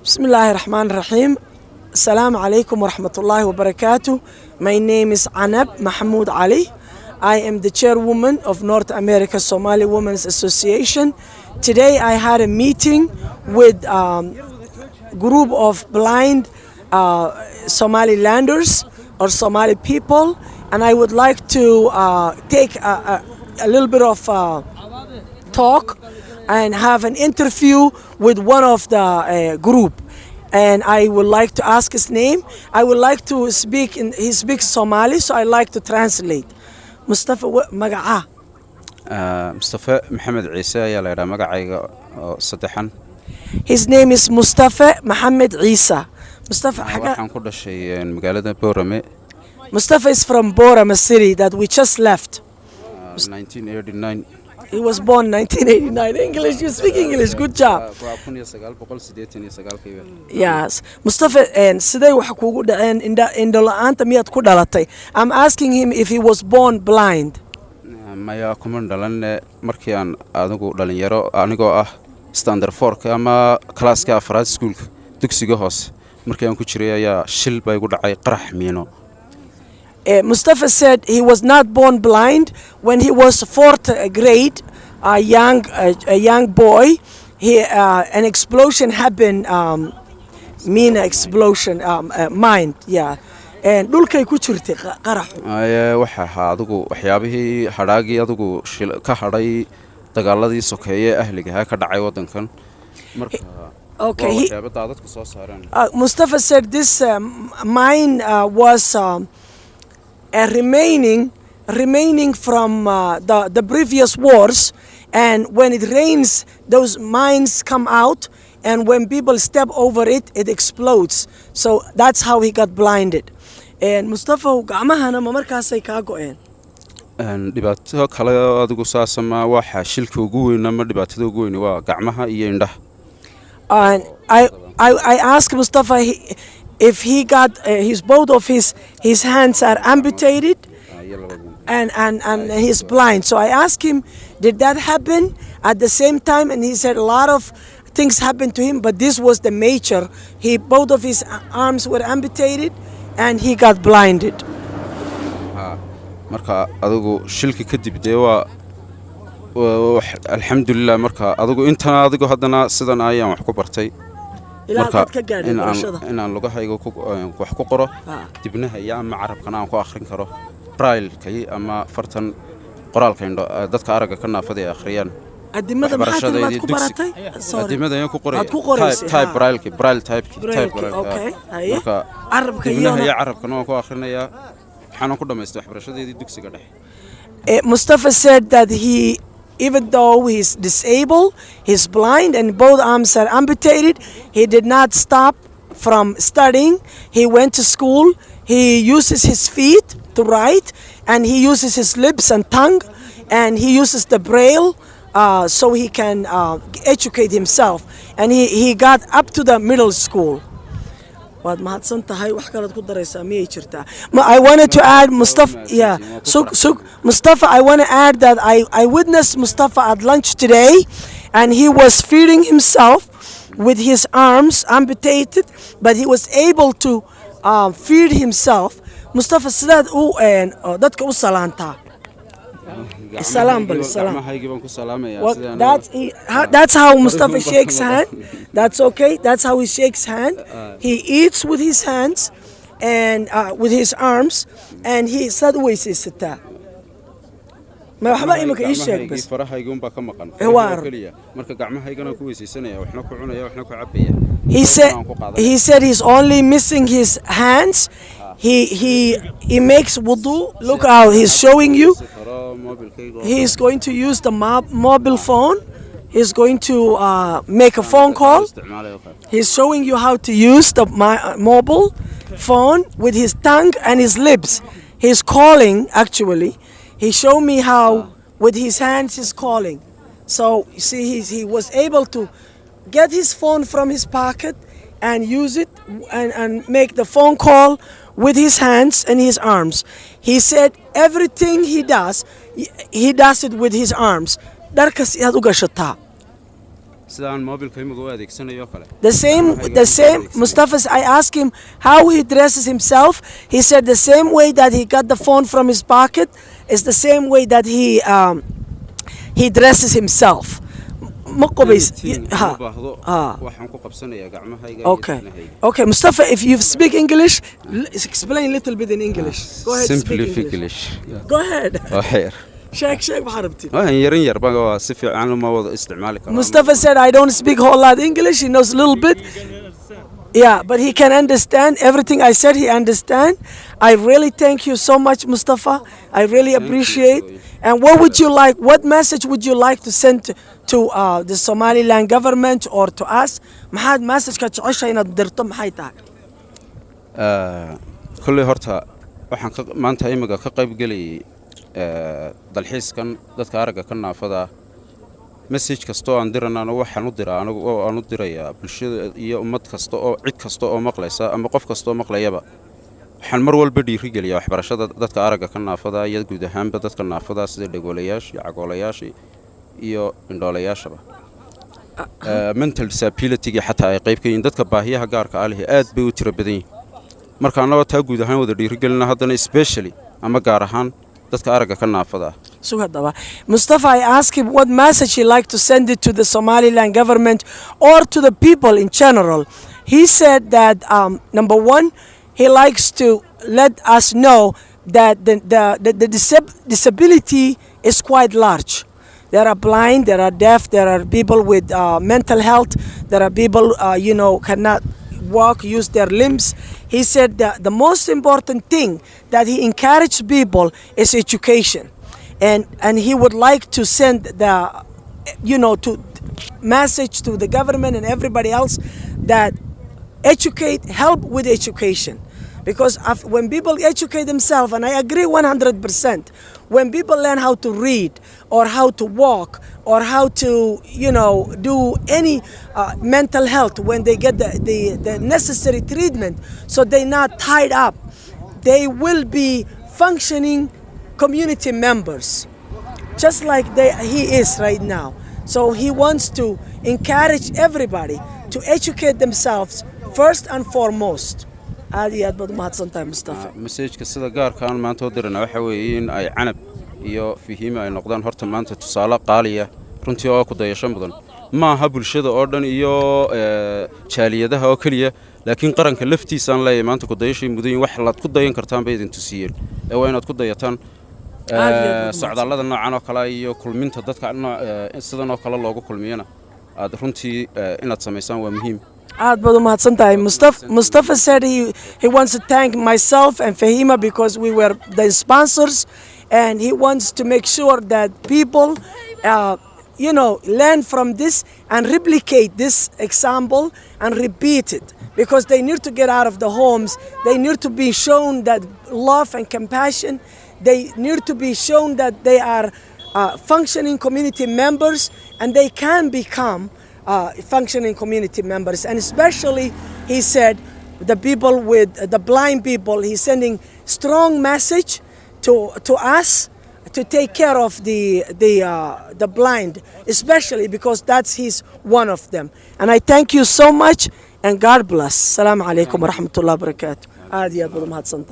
Bismillahir Rahmanir Rahim. Assalamu alaikum wa rahmatullahi wa barakatuh. My name is Canab Mahmoud Ali. I am the chairwoman of North America Somali Women's Association. Today I had a meeting with group of blind Somalilanders or Somali people, and I would like to take a little bit of talk and have an interview with one of the group. And I would like to ask his name. I would like to speak he speaks Somali, so I like to translate. Mustafa magaca. Mustafa Mohamed Isa ayaa la yiraahdaa magacayga saddexan. His name is Mustafa Mohamed Isa. Mustafa waxaan ku dhashay magaalada Boorame. Mustafa is from Boorame city that we just left. 1989. He was born 1989. English, you speak English. Good job. Yes. Mustafa, sidee waxa kuugu dhaceen indho la'aanta miyaad ku dhalatay? I'm asking him if he was born blind. Maya kuma dhalan markii aan adigu dhalinyaro anigoo ah standard 4 ama classka afraad schoolka dugsiga hoose markii aan ku jiray ayaa shil bay igu dhacay qarax miino. Mustafa said he was not born blind. When he was 4th grade, a young boy, an explosion happened, mina explosion, mine, yeah. And dhulkay ku jirtay qaraxu. Waxa adigu waxyaabihii hadhaagii adigu ka hadhay dagaaladii sokeeye ahliga ka dhacay wadankan. Marka okay, Mustafa said this mine was remaining from the previous wars, and when it rains those mines come out, and when people step over it explodes. So that's how he got blinded. And Mustafa gacmahana ma markaasay ka go'een dhibaato kale adigu saasama waxa shilka ugu weyn ama dhibaatada ugu weyn waa gacmaha iyo indhaha. And I asked Mustafa if he got both of his hands are amputated and he's blind. So I asked him, did that happen at the same time? And he said a lot of things happened to him, but this was the major. Both of his arms were amputated and he got blinded. Marka adigu shilka kadib deewa alxamdulillah marka adigu inta adigu hadana sidan ayaan wax ku bartay. Marka inaan lugahayga wax ku qoro dibnaha iyo ama carabkana aan ku akhrin karo braille kay ama fartan qoraalka indho dadka araga ka naafada ay akhriyaan. Adimada maxaad ku baratay? Adimada ayaan ku qoray type braille type. Okay. Marka carabka iyo carabkana waan ku akhrinayaa waxaan ku dhameystay waxbarashadeedii dugsiga dhexe. Mustafa said that even though he's disabled, he's blind, and both arms are amputated, he did not stop from studying. He went to school. He uses his feet to write, and he uses his lips and tongue, and he uses the braille so he can educate himself. And he got up to the middle school. I wanted to add Mustafa, Mustafa, I want to add that I witnessed Mustafa at lunch today, and he was feeding himself with his arms amputated, but he was able to feed himself. Mustafa said dadka u salaanta. Salam. That's how Mustafa shakes hand. That's okay. That's how he shakes hand. He eats with his hands and with his arms, and he said weysaysataa. ما waxba imika ii sheeg bas farahayga un baa ka maqan kaliya marka gacmahaygana ku weysaysanaya waxna ku cunaya waxna ku cabaya. He said he's only missing his hands. He makes wudu. Look how he's showing you. He's going to use the mobile phone. He's going to make a phone call. He's showing you how to use the mobile phone with his tongue and his lips. He's calling actually. He showed me how with his hands he's calling. So you see he was able to get his phone from his pocket and use it and make the phone call with his hands and his arms. He said everything he does it with his arms. Darkas yaad u gashataa. sidaan mobilkayga u adeegsanayo kale The same Mustafa, I asked him how he dresses himself. He said the same way that he got the phone from his pocket is the same way that he dresses himself. Okay, Mustafa, if you speak English, explain a little bit in English. Go ahead, simply speak English. Go ahead. Sheikh بحربتي. Mustafa said I don't speak whole lot English. He knows a little bit. Yeah, but he can understand everything I said. He understand. I really thank you so much, Mustafa. I really appreciate. And what would you like? What message would you like to send to the Somaliland government or to us? محاد message كتعيش هنا درتم محيتها. كل هرتا waxaan maanta imaga ka qayb galay dalxiiskan dadka araga ka naafada message kasto aan diranaano waxaan u diraa anigu oo aan u dirayaa bulshada iyo ummad kasta oo cid kasta oo maqlaysa ama qof kasta oo maqlayaba waxaan mar walba dhiirigeliyaa waxbarashada dadka araga ka naafada iyo guud ahaanba dadka naafada sida dhagoolayaasha iyo cagoolayaasha iyo indhoolayaashaba mental disability xataa ay qayb ka yihiin dadka baahiyaha gaarka ah leh aad bay u tiro badan yihiin marka anaba taa guud ahaan wada dhiirigelina haddana especially ama gaar ahaan dadka araga ka naafada Mustafa, I asked him what message he'd like to send it to the Somaliland government or to the people in general. He said that number one, he likes to let us know that the disability is quite large. There are blind, there are deaf, there are people with mental health, there are people cannot walk, use their limbs. He said that the most important thing that he encouraged people is education, and he would like to send the to message to the government and everybody else that help with education, because when people educate themselves, and I agree 100%, when people learn how to read or how to walk or how to do any mental health, when they get the necessary treatment so they're not tied up, they will be functioning community members just like he is right now. So he wants to encourage everybody to educate themselves first and foremost. aad baad mahadsantahay Mustafa. message-ka sida gaarka aan maanta u dirana waxa weeye in ay canab iyo fahima ay noqdaan horta maanta tusaale qaaliya runtii oo ku dayasho mudan ma aha bulshada oo dhan iyo jaaliyadaha oo kaliya laakiin qaranka laftiisa aan leeyahay maanta ku dayashay mudan wax la ku dayan kartaan bay idin tusiyeen waa inaad ku dayataan socdaallada noocan oo kale iyo kulminta dadka sidan oo kale loogu kulmiyana aad runtii inaad sameysaan waa muhiim. Mustafa said he wants to thank myself and Fahima because we were the sponsors, and he wants to make sure that people learn from this and replicate this example and repeat it, because they need to get out of the homes. They need to be shown that love and compassion. They need to be shown that they are functioning community members, and they can become functioning community members. And especially, he said, the people with the blind people, he's sending strong message to us to take care of the blind, especially because he's one of them. And I thank you so much, and God bless. Assalamu alaikum wa rahmatullahi wa barakatuh.